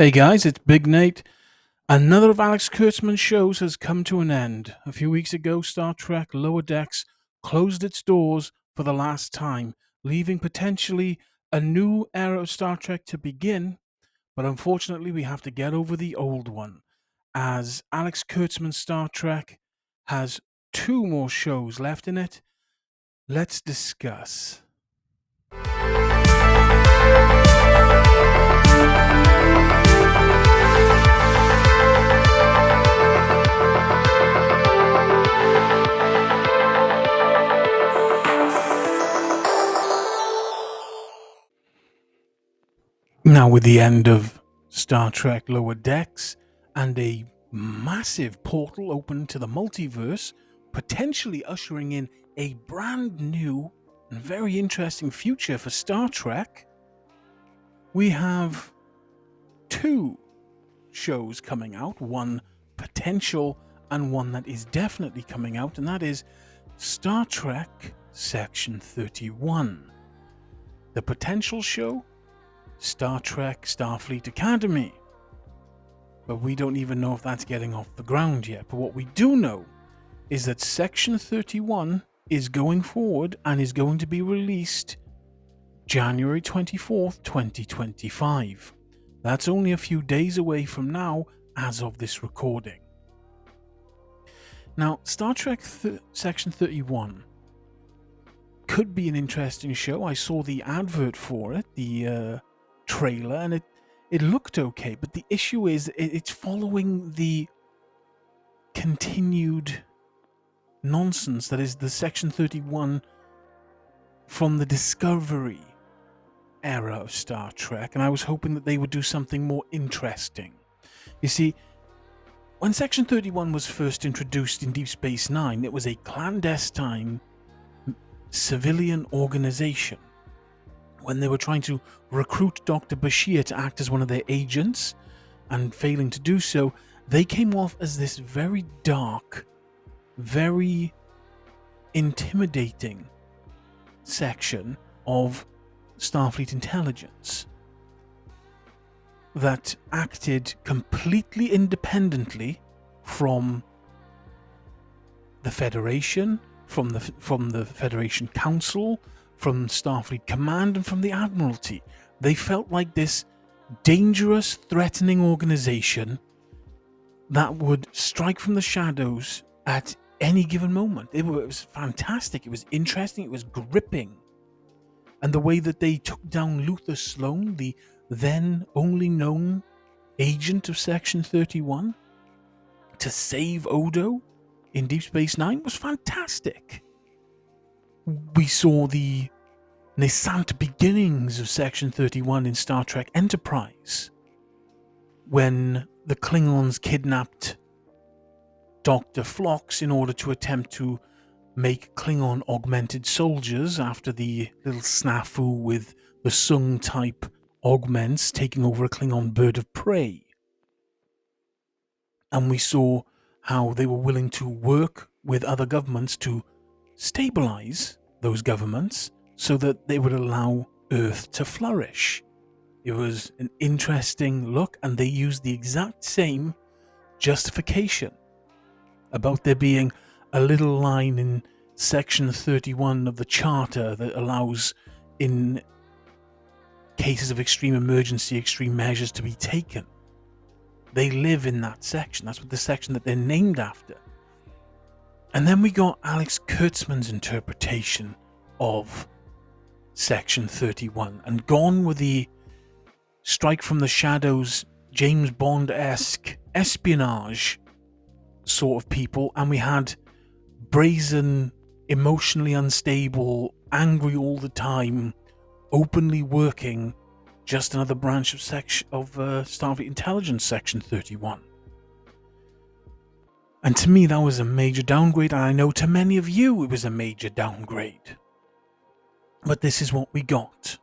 Hey guys, it's Big Nate. Another of Alex Kurtzman's shows has come to an end. A few weeks ago, Star Trek Lower Decks closed its doors for the last time, leaving potentially a new era of Star Trek to begin. But unfortunately, we have to get over the old one, as Alex Kurtzman's Star Trek has two more shows left in it. Let's discuss. Now, with the end of Star Trek Lower Decks and a massive portal open to the multiverse, potentially ushering in a brand new and very interesting future for Star Trek, we have two shows coming out, one potential and one that is definitely coming out, and that is Star Trek Section 31. The potential show, Star Trek Starfleet Academy. But we don't even know if that's getting off the ground yet. But what we do know is that Section 31 is going forward and is going to be released January 24th, 2025. That's only a few days away from now as of this recording. Now, Star Trek Section 31 could be an interesting show. I saw the advert for it, the trailer, and it looked okay, but the issue is it's following the continued nonsense that is the Section 31 from the Discovery era of Star Trek, and I was hoping that they would do something more interesting. You see, when Section 31 was first introduced in Deep Space Nine, it was a clandestine civilian organization. When they were trying to recruit Dr. Bashir to act as one of their agents, and failing to do so, they came off as this very dark, very intimidating section of Starfleet intelligence that acted completely independently from the Federation, from the Federation Council, from Starfleet Command, and from the Admiralty. They felt like this dangerous, threatening organization that would strike from the shadows at any given moment. It was fantastic. It was interesting. It was gripping. And the way that they took down Luther Sloan, the then only known agent of Section 31, to save Odo in Deep Space Nine was fantastic. We saw the nascent beginnings of Section 31 in Star Trek Enterprise, when the Klingons kidnapped Dr. Phlox in order to attempt to make Klingon augmented soldiers after the little snafu with the Sung-type augments taking over a Klingon bird of prey. And we saw how they were willing to work with other governments to stabilize those governments so that they would allow Earth to flourish. It was an interesting look, and they used the exact same justification about there being a little line in Section 31 of the Charter that allows, in cases of extreme emergency, extreme measures to be taken. They live in that section. That's what the section that they're named after. And then we got Alex Kurtzman's interpretation of Section 31, and gone with the strike from the shadows, James Bond-esque espionage sort of people, and we had brazen, emotionally unstable, angry all the time, openly working, just another branch of Starfleet Intelligence, Section 31. And to me, that was a major downgrade, and I know to many of you it was a major downgrade. But this is what we got.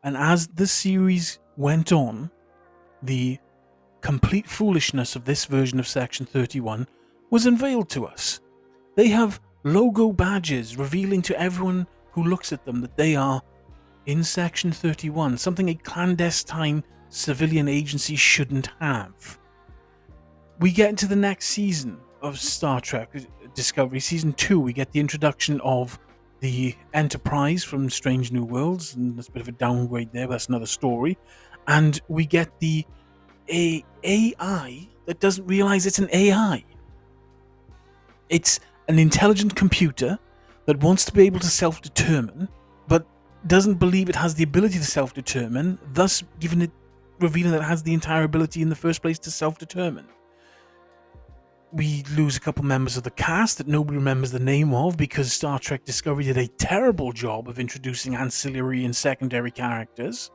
And as the series went on, the complete foolishness of this version of Section 31 was unveiled to us. They have logo badges revealing to everyone who looks at them that they are in Section 31, something a clandestine civilian agencies shouldn't have. We get into the next season of Star Trek Discovery, season 2. We get the introduction of the Enterprise from Strange New Worlds, and that's a bit of a downgrade there, but that's another story. And we get the AI that doesn't realize it's an AI. It's an intelligent computer that wants to be able to self-determine, but doesn't believe it has the ability to self-determine, thus revealing that it has the entire ability in the first place to self-determine. We lose a couple members of the cast that nobody remembers the name of because Star Trek Discovery did a terrible job of introducing ancillary and secondary characters.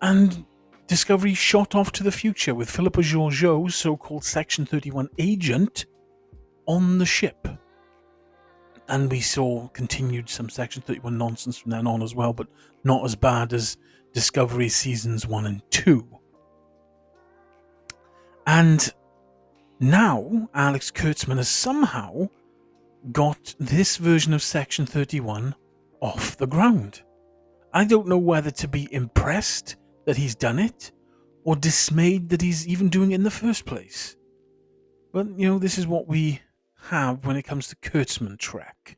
And Discovery shot off to the future with Philippa Georgiou's so-called Section 31 agent on the ship. And we saw continued some Section 31 nonsense from then on as well, but not as bad as Discovery Seasons 1 and 2. And now Alex Kurtzman has somehow got this version of Section 31 off the ground. I don't know whether to be impressed that he's done it or dismayed that he's even doing it in the first place. But, this is what we have when it comes to Kurtzman Trek.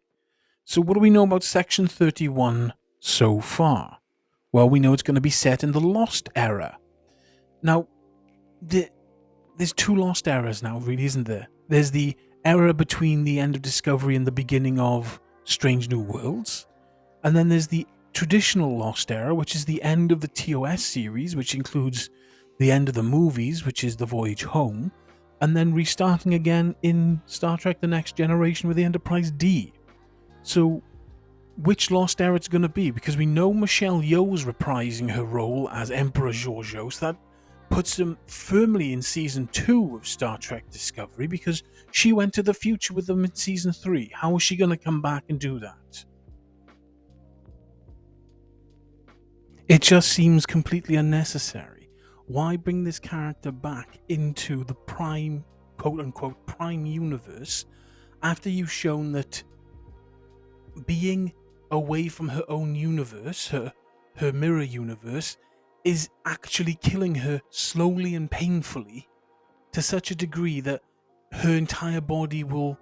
So what do we know about Section 31 so far? Well, we know it's going to be set in the Lost Era. Now, there's two Lost Eras now, really, isn't there? There's the era between the end of Discovery and the beginning of Strange New Worlds. And then there's the traditional Lost Era, which is the end of the TOS series, which includes the end of the movies, which is The Voyage Home, and then restarting again in Star Trek The Next Generation with the Enterprise D. So, which Lost Era it's going to be? Because we know Michelle Yeoh's reprising her role as Emperor Georgiou, so that puts him firmly in Season 2 of Star Trek Discovery, because she went to the future with them in Season 3. How is she going to come back and do that? It just seems completely unnecessary. Why bring this character back into the prime, quote-unquote, prime universe after you've shown that being away from her own universe, her mirror universe, is actually killing her slowly and painfully to such a degree that her entire body will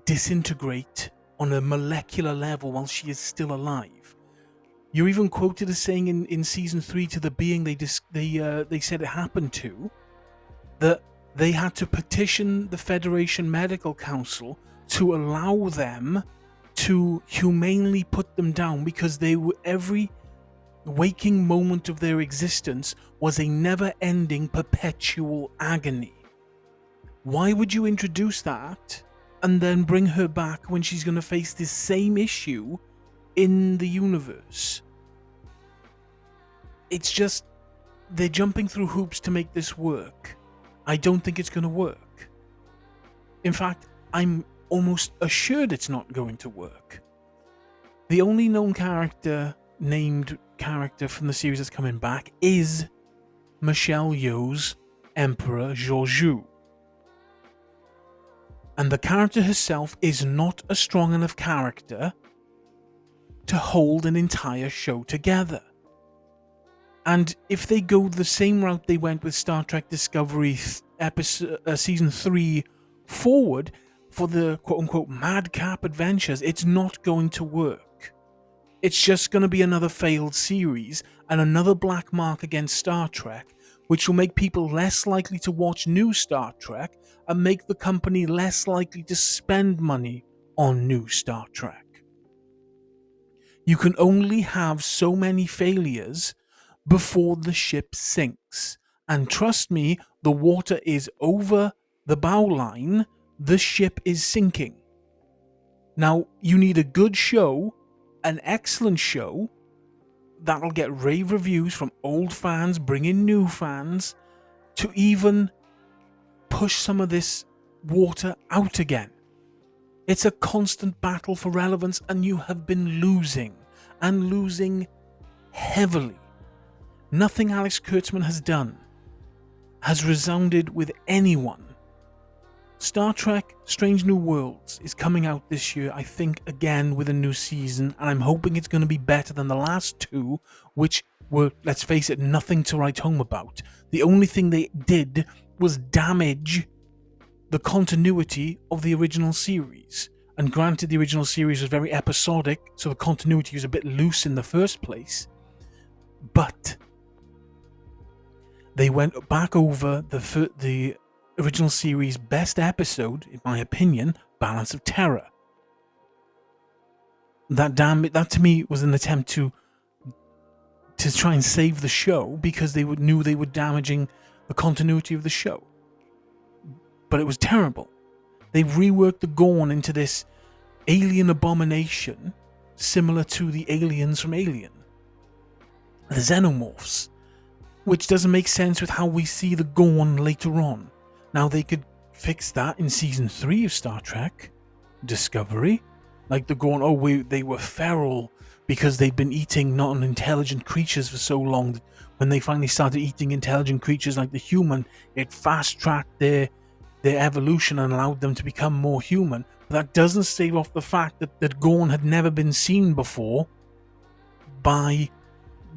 disintegrate on a molecular level while she is still alive. You're even quoted as saying in Season 3 to the being they said it happened to, that they had to petition the Federation Medical Council to allow them to humanely put them down because every waking moment of their existence was a never-ending perpetual agony. Why would you introduce that and then bring her back when she's going to face this same issue in the universe? It's just, they're jumping through hoops to make this work. I don't think it's going to work. In fact, I'm almost assured it's not going to work. The only known named character from the series that's coming back is Michelle Yeoh's Emperor Georgiou. And the character herself is not a strong enough character to hold an entire show together. And if they go the same route they went with Star Trek Discovery Season 3 forward for the quote-unquote madcap adventures, it's not going to work. It's just going to be another failed series and another black mark against Star Trek, which will make people less likely to watch new Star Trek and make the company less likely to spend money on new Star Trek. You can only have so many failures before the ship sinks. And trust me, the water is over the bow line, the ship is sinking. Now, you need a good show, an excellent show, that'll get rave reviews from old fans, bring in new fans, to even push some of this water out again. It's a constant battle for relevance, and you have been losing, and losing heavily. Nothing Alex Kurtzman has done has resounded with anyone Star Trek Strange New Worlds is coming out this year, I think, again with a new season, and I'm hoping it's going to be better than the last two, which were, let's face it, nothing to write home about. The only thing they did was damage the continuity of the original series. And granted, the original series was very episodic, so the continuity was a bit loose in the first place. But they went back over the original series' best episode, in my opinion, Balance of Terror. That to me was an attempt to try and save the show, because they knew they were damaging the continuity of the show. But it was terrible. They reworked the Gorn into this alien abomination similar to the aliens from Alien, the Xenomorphs, which doesn't make sense with how we see the Gorn later on. Now, they could fix that in season 3 of Star Trek Discovery. Like the Gorn, they were feral because they'd been eating non-intelligent creatures for so long that when they finally started eating intelligent creatures like the human, it fast-tracked their evolution and allowed them to become more human. But that doesn't stave off the fact that Gorn had never been seen before by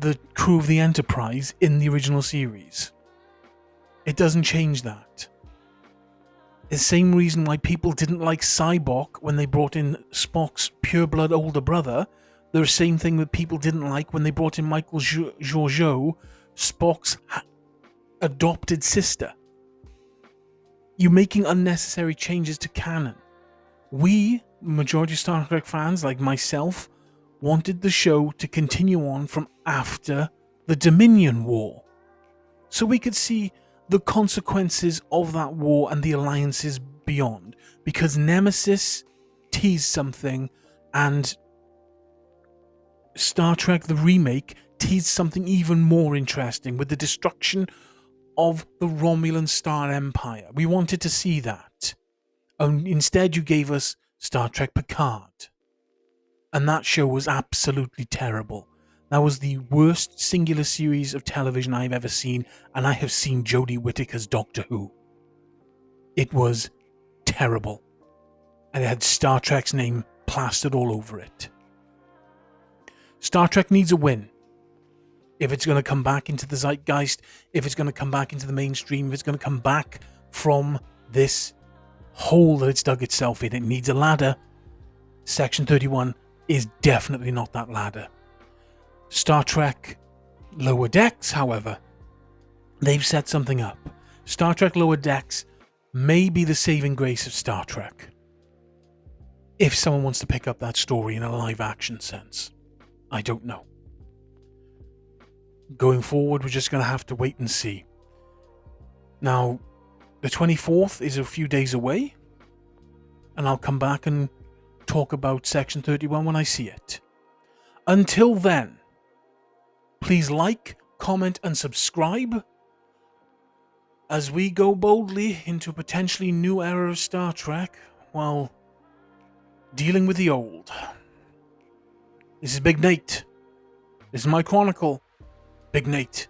the crew of the Enterprise in the original series. It doesn't change that. The same reason why people didn't like Cybok when they brought in Spock's pure-blood older brother, the same thing that people didn't like when they brought in Michael Georgiou, Spock's adopted sister. You're making unnecessary changes to canon. We, majority of Star Trek fans like myself, wanted the show to continue on from after the Dominion War, so we could see the consequences of that war and the alliances beyond, because Nemesis teased something and Star Trek the remake teased something even more interesting with the destruction of the Romulan Star Empire. We wanted to see that. Instead, you gave us Star Trek Picard. And that show was absolutely terrible. That was the worst singular series of television I've ever seen, and I have seen Jodie Whittaker's Doctor Who. It was terrible. And it had Star Trek's name plastered all over it. Star Trek needs a win. If it's going to come back into the zeitgeist, if it's going to come back into the mainstream, if it's going to come back from this hole that it's dug itself in, it needs a ladder. Section 31 is definitely not that ladder. Star Trek Lower Decks, however, they've set something up. Star Trek Lower Decks may be the saving grace of Star Trek, if someone wants to pick up that story in a live action sense. I don't know. Going forward, we're just going to have to wait and see. Now, the 24th is a few days away, and I'll come back and talk about Section 31 when I see it. Until then, please like, comment, and subscribe as we go boldly into a potentially new era of Star Trek while dealing with the old. This is Big Nate. This is my chronicle. Big Nate.